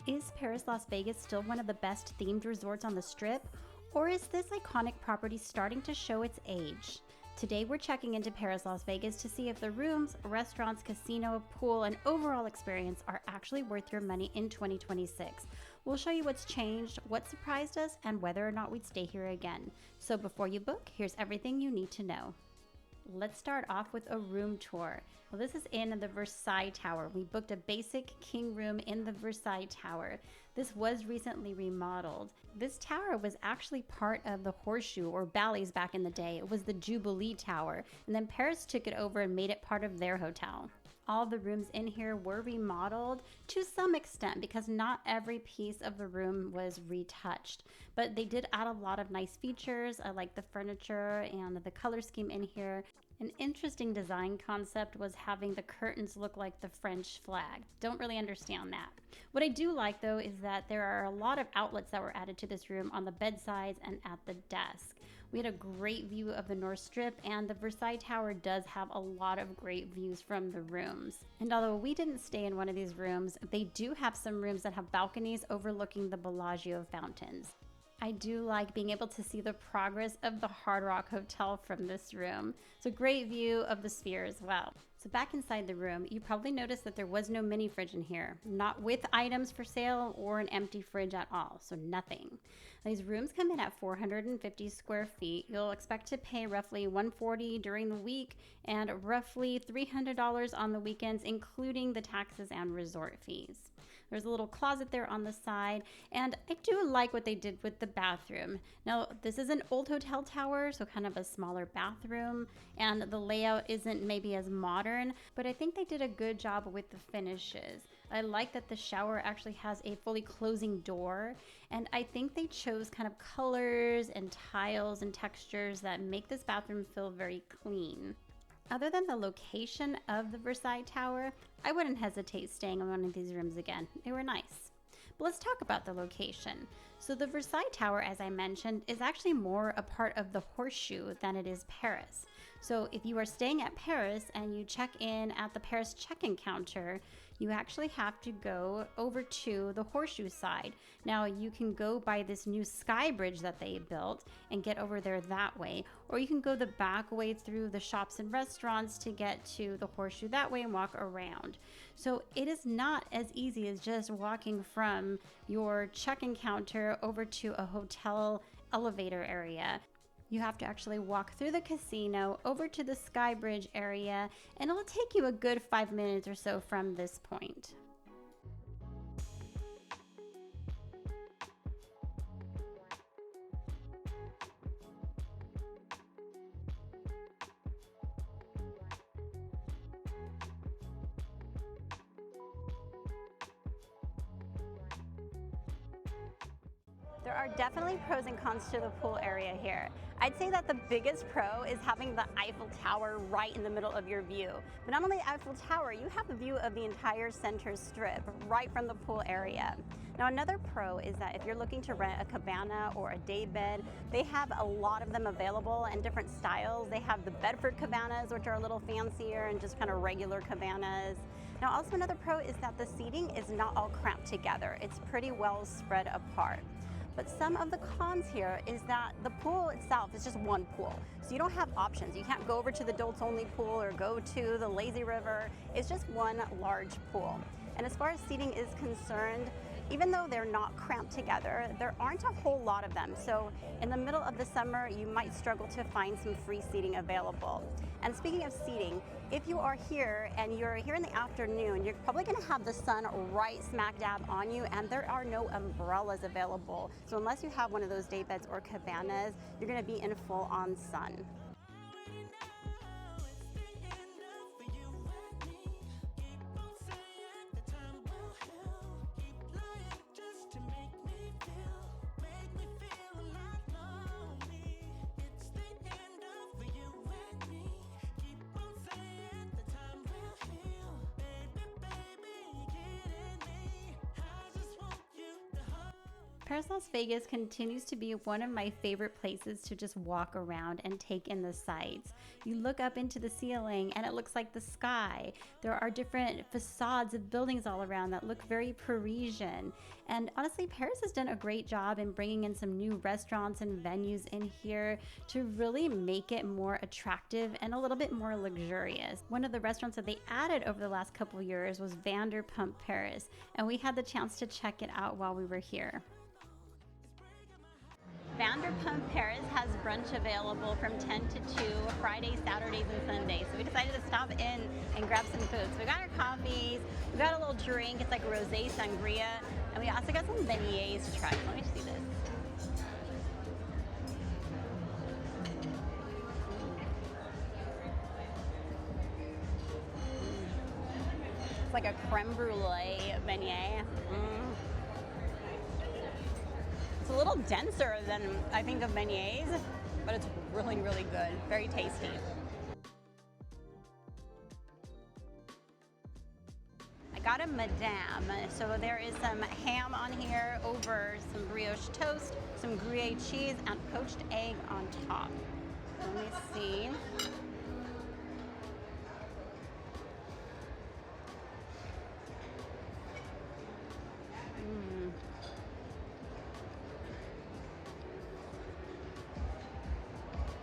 Is Paris Las Vegas still one of the best themed resorts on the Strip? Or is this iconic property starting to show its age? Today we're checking into Paris Las Vegas to see if the rooms, restaurants, casino, pool, and overall experience are actually worth your money in 2026. We'll show you what's changed, what surprised us, and whether or not we'd stay here again. So before you book, here's everything you need to know. Let's start off with a room tour. Well, this is in the Versailles Tower. We booked a basic king room in the Versailles Tower. This was recently remodeled. This tower was actually part of the Horseshoe or Bally's back in the day. It was the Jubilee Tower, and then Paris took it over and made it part of their hotel. All the rooms in here were remodeled to some extent because not every piece of the room was retouched, but they did add a lot of nice features. I like the furniture and the color scheme in here. An interesting design concept was having the curtains look like the French flag. Don't really understand that. What I do like though is that there are a lot of outlets that were added to this room on the bedsides and at the desk. We had a great view of the North Strip, and the Versailles Tower does have a lot of great views from the rooms. And although we didn't stay in one of these rooms, they do have some rooms that have balconies overlooking the Bellagio fountains. I do like being able to see the progress of the Hard Rock Hotel from this room. It's a great view of the Sphere as well. So back inside the room, you probably noticed that there was no mini fridge in here, not with items for sale or an empty fridge at all, so nothing. These rooms come in at 450 square feet. You'll expect to pay roughly $140 during the week and roughly $300 on the weekends, including the taxes and resort fees. There's a little closet there on the side, and I do like what they did with the bathroom. Now, this is an old hotel tower, so kind of a smaller bathroom, and the layout isn't maybe as modern, but I think they did a good job with the finishes. I like that the shower actually has a fully closing door, and I think they chose kind of colors and tiles and textures that make this bathroom feel very clean. Other than the location of the Versailles Tower, I wouldn't hesitate staying in one of these rooms again. They were nice. But let's talk about the location. So the Versailles Tower, as I mentioned, is actually more a part of the Horseshoe than it is Paris. So if you are staying at Paris and you check in at the Paris check-in counter, you actually have to go over to the Horseshoe side. Now you can go by this new sky bridge that they built and get over there that way, or you can go the back way through the shops and restaurants to get to the Horseshoe that way and walk around. So it is not as easy as just walking from your check-in counter over to a hotel elevator area. You have to actually walk through the casino over to the Sky Bridge area, and it'll take you a good 5 minutes or so from this point. There are definitely pros and cons to the pool area here. I'd say that the biggest pro is having the Eiffel Tower right in the middle of your view. But not only the Eiffel Tower, you have a view of the entire center strip right from the pool area. Now another pro is that if you're looking to rent a cabana or a day bed, they have a lot of them available in different styles. They have the Bedford cabanas, which are a little fancier, and just kind of regular cabanas. Now also another pro is that the seating is not all cramped together. It's pretty well spread apart. But some of the cons here is that the pool itself is just one pool. So you don't have options. You can't go over to the adults only pool or go to the lazy river. It's just one large pool. And as far as seating is concerned, even though they're not cramped together, there aren't a whole lot of them. So in the middle of the summer, you might struggle to find some free seating available. And speaking of seating, if you are here and you're here in the afternoon, you're probably gonna have the sun right smack dab on you, and there are no umbrellas available. So unless you have one of those day beds or cabanas, you're gonna be in full on sun. Paris Las Vegas continues to be one of my favorite places to just walk around and take in the sights. You look up into the ceiling and it looks like the sky. There are different facades of buildings all around that look very Parisian. And honestly, Paris has done a great job in bringing in some new restaurants and venues in here to really make it more attractive and a little bit more luxurious. One of the restaurants that they added over the last couple of years was Vanderpump Paris, and we had the chance to check it out while we were here. Vanderpump Paris has brunch available from 10 to 2, Fridays, Saturdays, and Sundays. So we decided to stop in and grab some food. So we got our coffees, we got a little drink, it's like rosé sangria, and we also got some beignets to try. Let me see this. It's like a creme brulee beignet. It's a little denser than I think of beignets, but it's really, really good. Very tasty. I got a madame. So there is some ham on here over some brioche toast, some Gruyere cheese, and poached egg on top. Let me see.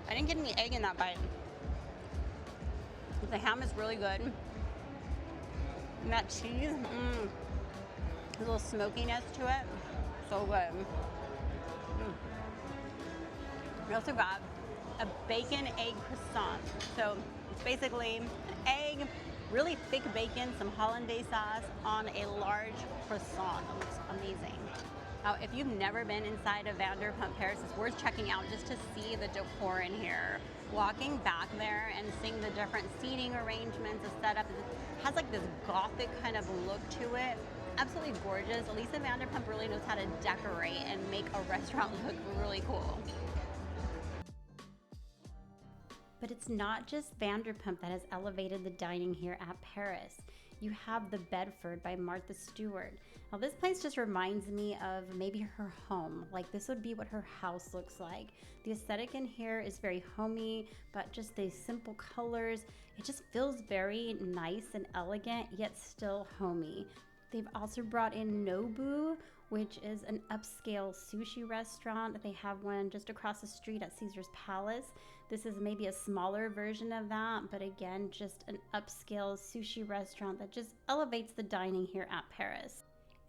I didn't get any egg in that bite. The ham is really good. And that cheese, a little smokiness to it, so good. We also got a bacon egg croissant. So it's basically an egg, really thick bacon, some hollandaise sauce on a large croissant. It looks amazing. Now, if you've never been inside of Vanderpump Paris, it's worth checking out just to see the decor in here. Walking back there and seeing the different seating arrangements, the setup, it has like this gothic kind of look to it. Absolutely gorgeous. Elisa Vanderpump really knows how to decorate and make a restaurant look really cool. But it's not just Vanderpump that has elevated the dining here at Paris. You have the Bedford by Martha Stewart. Now this place just reminds me of maybe her home. Like this would be what her house looks like. The aesthetic in here is very homey, but just these simple colors. It just feels very nice and elegant, yet still homey. They've also brought in Nobu, which is an upscale sushi restaurant. They have one just across the street at Caesar's Palace. This is maybe a smaller version of that, but again, just an upscale sushi restaurant that just elevates the dining here at Paris.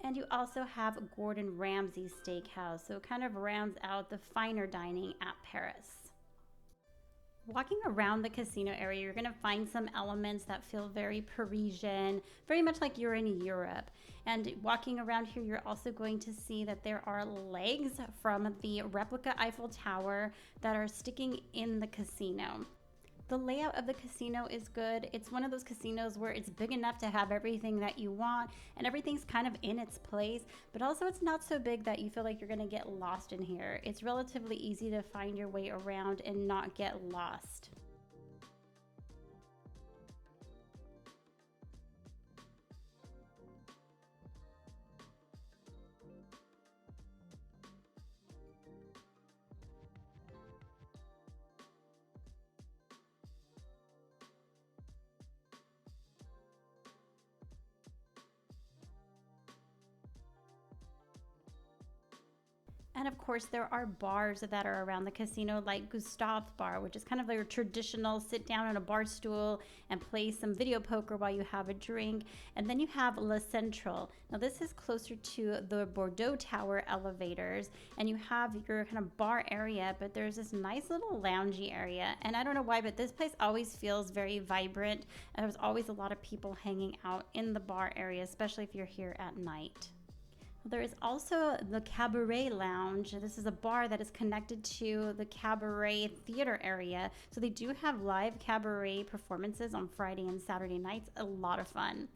And you also have Gordon Ramsay's Steakhouse, so it kind of rounds out the finer dining at Paris. Walking around the casino area, you're going to find some elements that feel very Parisian, very much like you're in Europe. And walking around here, you're also going to see that there are legs from the replica Eiffel Tower that are sticking in the casino. The layout of the casino is good. It's one of those casinos where it's big enough to have everything that you want and everything's kind of in its place, but also it's not so big that you feel like you're gonna get lost in here. It's relatively easy to find your way around and not get lost. And of course, there are bars that are around the casino, like Gustave's Bar, which is kind of like a traditional sit down on a bar stool and play some video poker while you have a drink. And then you have Le Central. Now, this is closer to the Bordeaux Tower elevators, and you have your kind of bar area, but there's this nice little loungy area. And I don't know why, but this place always feels very vibrant. And there's always a lot of people hanging out in the bar area, especially if you're here at night. There is also the Cabaret Lounge. This is a bar that is connected to the Cabaret Theater area. So they do have live cabaret performances on Friday and Saturday nights. A lot of fun.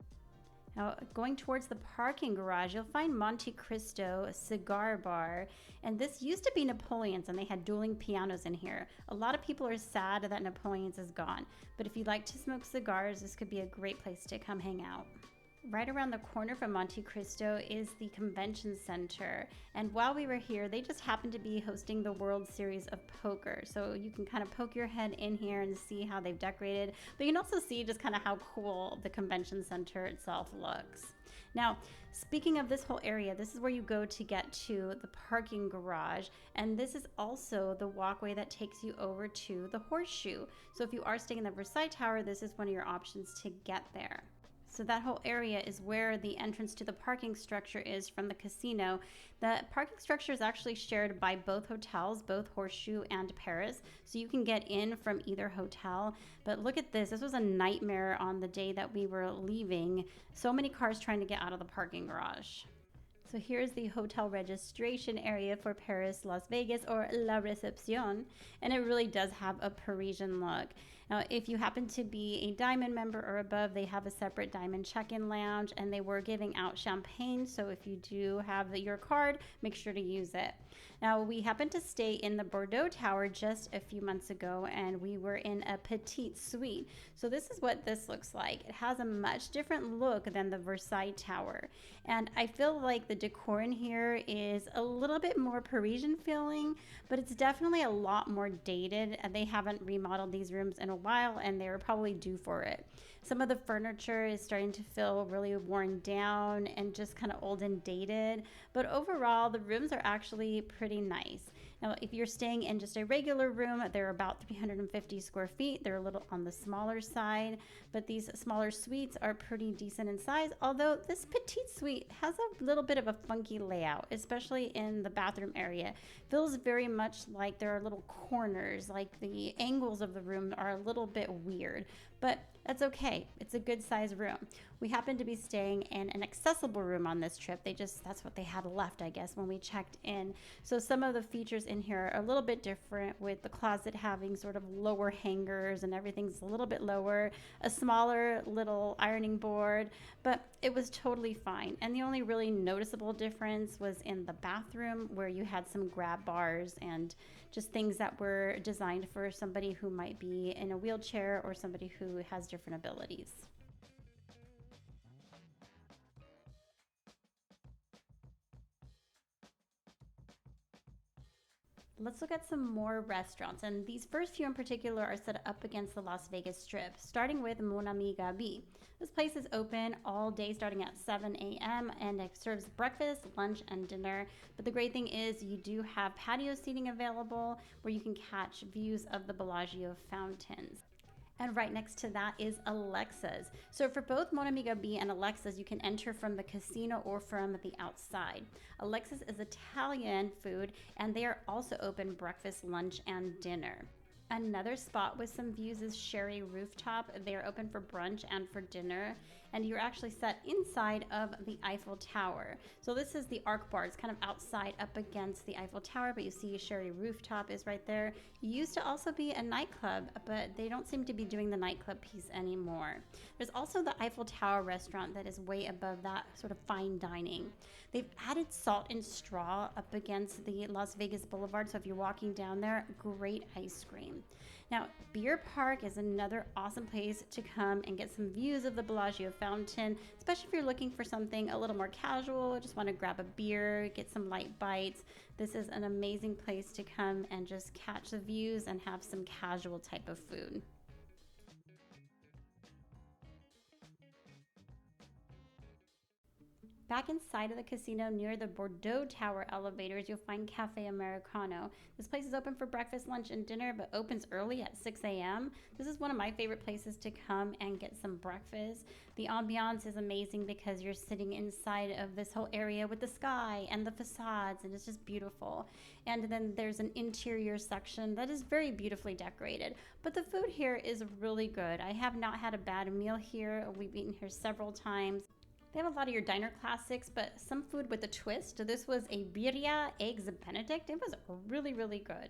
Now, going towards the parking garage, you'll find Monte Cristo Cigar Bar. And this used to be Napoleon's, and they had dueling pianos in here. A lot of people are sad that Napoleon's is gone. But if you like to smoke cigars, this could be a great place to come hang out. Right around the corner from Monte Cristo is the convention center. And while we were here, they just happened to be hosting the World Series of Poker. So you can kind of poke your head in here and see how they've decorated. But you can also see just kind of how cool the convention center itself looks. Now, speaking of this whole area, this is where you go to get to the parking garage. And this is also the walkway that takes you over to the horseshoe. So if you are staying in the Versailles Tower, this is one of your options to get there. So that whole area is where the entrance to the parking structure is from the casino. The parking structure is actually shared by both hotels, both Horseshoe and Paris. So you can get in from either hotel. But look at this. This was a nightmare on the day that we were leaving. So many cars trying to get out of the parking garage. So here's the hotel registration area for Paris, Las Vegas, or La Reception, and it really does have a Parisian look. Now, if you happen to be a Diamond member or above, they have a separate Diamond check-in lounge, and they were giving out champagne, so if you do have your card, make sure to use it. Now, we happened to stay in the Bordeaux Tower just a few months ago, and we were in a petite suite. So this is what this looks like. It has a much different look than the Versailles Tower. And I feel like the decor in here is a little bit more Parisian feeling, but it's definitely a lot more dated. They haven't remodeled these rooms in a while, and they were probably due for it. Some of the furniture is starting to feel really worn down and just kind of old and dated, but overall the rooms are actually pretty nice. Now, if you're staying in just a regular room, they're about 350 square feet. They're a little on the smaller side, but these smaller suites are pretty decent in size, although this petite suite has a little bit of a funky layout, especially in the bathroom area. Feels very much like there are little corners, like the angles of the room are a little bit weird, but that's okay. It's a good size room. We happened to be staying in an accessible room on this trip. That's what they had left, I guess, when we checked in. So some of the features in here are a little bit different, with the closet having sort of lower hangers and everything's a little bit lower, a smaller little ironing board, but it was totally fine. And the only really noticeable difference was in the bathroom, where you had some grab bars and just things that were designed for somebody who might be in a wheelchair or somebody who has different abilities. Let's look at some more restaurants, and these first few in particular are set up against the Las Vegas Strip, starting with Mon Ami Gabi. This place is open all day starting at 7 a.m. and it serves breakfast, lunch, and dinner. But the great thing is you do have patio seating available where you can catch views of the Bellagio fountains. And right next to that is Alexa's. So for both Mon Ami Gabi and Alexa's, you can enter from the casino or from the outside. Alexa's is Italian food, and they are also open breakfast, lunch, and dinner. Another spot with some views is Sherry Rooftop. They are open for brunch and for dinner, and you're actually set inside of the Eiffel Tower. So this is the Arc Bar. It's kind of outside up against the Eiffel Tower, but you see Sherry Rooftop is right there. It used to also be a nightclub, but they don't seem to be doing the nightclub piece anymore. There's also the Eiffel Tower restaurant that is way above that, sort of fine dining. They've added Salt and Straw up against the Las Vegas Boulevard, so if you're walking down there, great ice cream. Now, Beer Park is another awesome place to come and get some views of the Bellagio fountain, especially if you're looking for something a little more casual, just want to grab a beer, get some light bites. This is an amazing place to come and just catch the views and have some casual type of food. Back inside of the casino near the Bordeaux Tower elevators, you'll find Cafe Americano. This place is open for breakfast, lunch, and dinner, but opens early at 6 a.m. This is one of my favorite places to come and get some breakfast. The ambiance is amazing because you're sitting inside of this whole area with the sky and the facades, and it's just beautiful. And then there's an interior section that is very beautifully decorated. But the food here is really good. I have not had a bad meal here. We've eaten here several times. They have a lot of your diner classics, but some food with a twist. This was a birria eggs benedict. It was really, really good.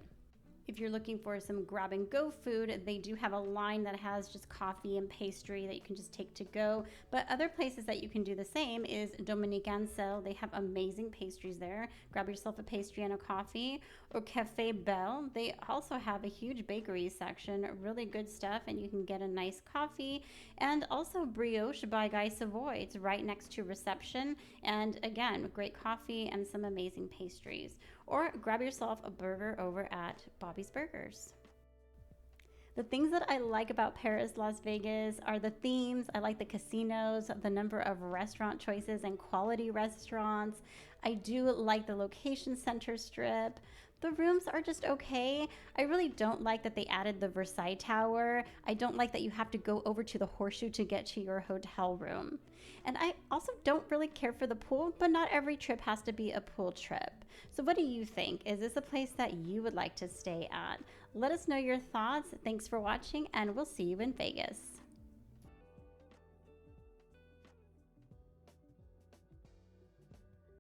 If you're looking for some grab and go food, they do have a line that has just coffee and pastry that you can just take to go. But other places that you can do the same is Dominique Ansel. They have amazing pastries there. Grab yourself a pastry and a coffee. Or Cafe Belle. They also have a huge bakery section, really good stuff, and you can get a nice coffee. And also Brioche by Guy Savoy. It's right next to reception. And again, great coffee and some amazing pastries. Or grab yourself a burger over at Bobby's Burgers. The things that I like about Paris, Las Vegas are the themes. I like the casinos, the number of restaurant choices and quality restaurants. I do like the location center strip. The rooms are just okay. I really don't like that they added the Versailles Tower. I don't like that you have to go over to the Horseshoe to get to your hotel room. And I also don't really care for the pool, but not every trip has to be a pool trip. So what do you think? Is this a place that you would like to stay at? Let us know your thoughts. Thanks for watching, and we'll see you in Vegas.